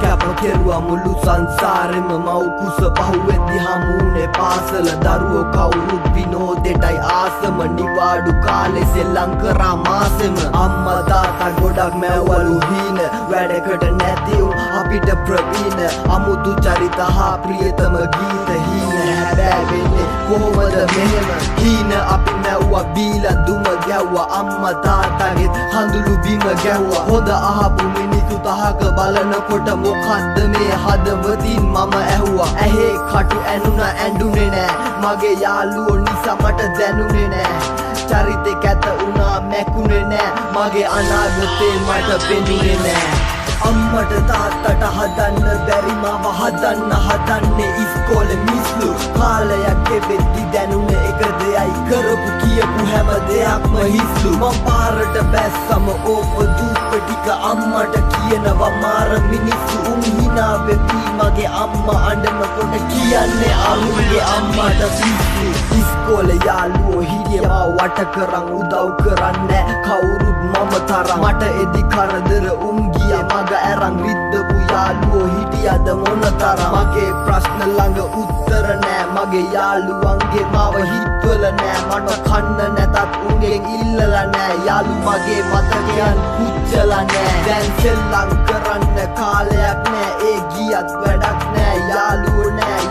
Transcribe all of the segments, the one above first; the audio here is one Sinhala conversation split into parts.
කැප කෙරුවා මුළු සංසාරෙම මව් කුස පහුවෙද්දි හමුුනේ පාසල දරුවෝ කවුරුත් විනෝදෙටයි ආසම නිවාඩු කාලේ සෙල්ලම් කරා මාසෙම අම්මා තාත්තා ගොඩක් මැව්වලු හීන වැඩකට නැති උන් අපිට ප්‍රවීණ අමුතු චරිත හා ප්‍රියතම ගීත හීන හැබැයි වෙන්නේ කොහොමද මෙහෙම හීන අපි මැව්වා බීලා දුම ගැව්වා අම්මා තාත්තාගෙත් හඳුළු බිම ගැව්වා හොඳ අහපු මිනිස්සු තහක බලනකොට මොකද්ද මේ හදවතින් මම ඇහුවා ඇහේ කටු ඇනුනා ඇඬුනේ නෑ මගේ යාළුවෝ නිසා මට දැනුනේ නෑ චරිතේ කැත වුණා මැකුනේ නෑ මගේ අනාගතේ මට පෙනුනේ නෑ අම්මට තාත්තට හදන්න බැරි මාව හදන්නේ ඉස්කෝලේ මිස්ලු කාලයක් ගෙවෙද්දි දැනුනේ එක දෙයයි කරපු කියපු හැම දෙයක්ම හිස්ලු මම පාරට බැස්සම ඕප දුප්ප ටික අම්මට කියනවා මාර මිනිස්සු උන් හිනා වෙවි මගේ අම්මා අඬනකොට කියන්නේ අරුන්ගේ අම්මට පිස්සු ඉස්කෝලේ යාළුවෝ හිටියේ මාව වට කරන් උදව් කරන්නේ කවුරුත් මම තරම් මට එදි කරදර උන් ගියා මග ඇරන් රිද්දපු යාළුවෝ හිටියද මොනතරම් මගේ ප්‍රශ්න ළඟ උත්තර නෑ මගේ යාළුවන්ගේ මාව හිතවල නෑ මට කන්න නැතත් උන්ගෙන් ඉල්ලලා නෑ යාළු මගේ මතකයන් පුච්චලා නෑ දැන් සෙල්ලම් කරන්න කාලයක් නෑ ඒ ගියත් වැඩක් නෑ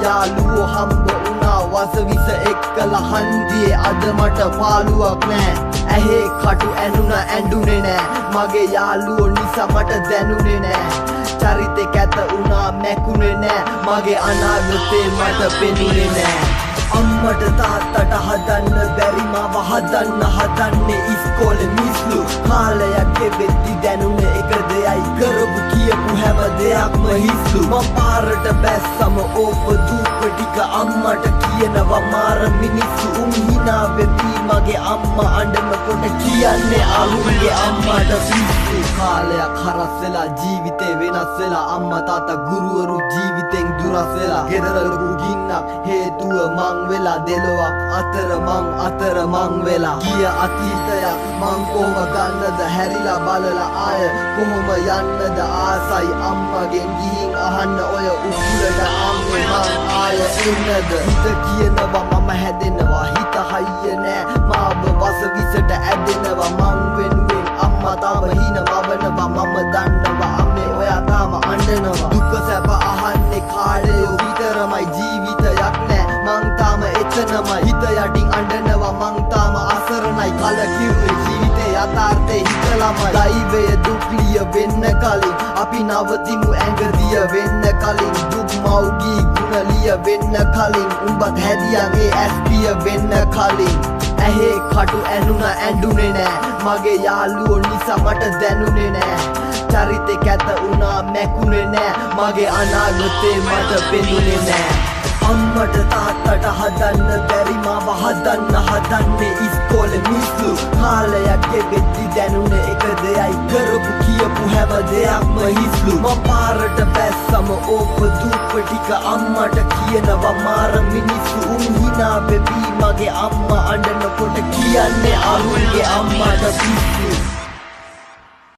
යාළුවෝ හම්බ වුණා වසවිස එක්කලා හන්දියේ අද මට පාළුවක් නෑ ඇහේ කටු ඇනුනා ඇඬුනේ නෑ මගේ යාළුවෝ නිසා මට දැනුනේ නෑ චරිතේ කැත වුණා මැකුනේ නෑ මගේ අනාගතේ මට පෙනුනේ නෑ අම්මට තාත්තට හදන්න බැරි මාව හදන්නේ ඉස්කෝලේ මිස්ලු කාලයක් ගෙවෙද්දි දැනුනේ එක දෙයයි කරපු කියපු හැම දෙයක්ම හිස්ලු මම පාරට බැස්සම ඕප දුප්ප ටික අම්මට කියනවා මාර මිනිස්සු උන් හිනා වෙවි මගේ අම්මා අඬනකොට කියන්නේ අරුන්ගේ අම්මට පිස්සු කාලයක් හරස් වෙලා ජීවිතේ වෙනස් වෙලා අම්මා තාත්තා ගුරුවරු ජීවිතෙන් දුරස් වෙලා ගෙදර ලොකු ගින්නක් හේතුව මං වෙලා දෙලොවක් අතර මං වෙලා ගිය අතීතයක් මං කොහොම ගන්නද හැරිලා බලලා ආය කොහොම යන්නද ආසයි අම්මගෙන් ගිහින් අහන්න ඔය උකුලට අම්මේ මං ආය එන්නද හිත කියනවා මම හැදෙනවා හිත හයිය නෑ මාව වසවිසට ඇදෙනවා මං වෙනුවෙන් අම්මා තාම හින මවනවා මම දන්නවා අම්මේ ඔයා තාම අඬනවා දුක සැප අහන්නේ කාලේ විතරමයි ජීවිතයක් නෑ මං තාම එතනමයි හිත යටින් අඬනවා මං තාම අසරණයි කලකිරුනේ ජීවිතේ යථාර්ථේ හිතලමයි දෛවය දුක්ලිය වෙන්න කලින් අපි නවතිමු ඇඟදිය වෙන්න කලින් දුක් මෞගී ගුණලිය වෙන්න කලින් උඹත් හැදියගේ ඇස්පිය වෙන්න කලින් ඇහේ කටු ඇනුනා ඇඬුනේ නෑ මගේ යාළුවෝ නිසා මට දැනුනේ නෑ චරිතේ කැත වුණා මැකුනේ නෑ මගේ අනාගතේ මට පෙනුනේ නෑ අම්මට තාත්තට හදන්න බැරි මාව හදන්නේ ඉස්කෝලේ මිස්ලු කාලයක් ගෙවෙද්දි දැනුනේ එක දෙයයි කරපු කියපු හැම දෙයක්ම හිස්ලු මම පාරට බැස්සම ඕප දුප්ප ටික අම්මට කියනවා මාර මිනිස්සු උන් හිනා වෙවි මගේ අම්මා අඬනකොට කියන්නේ අරුන්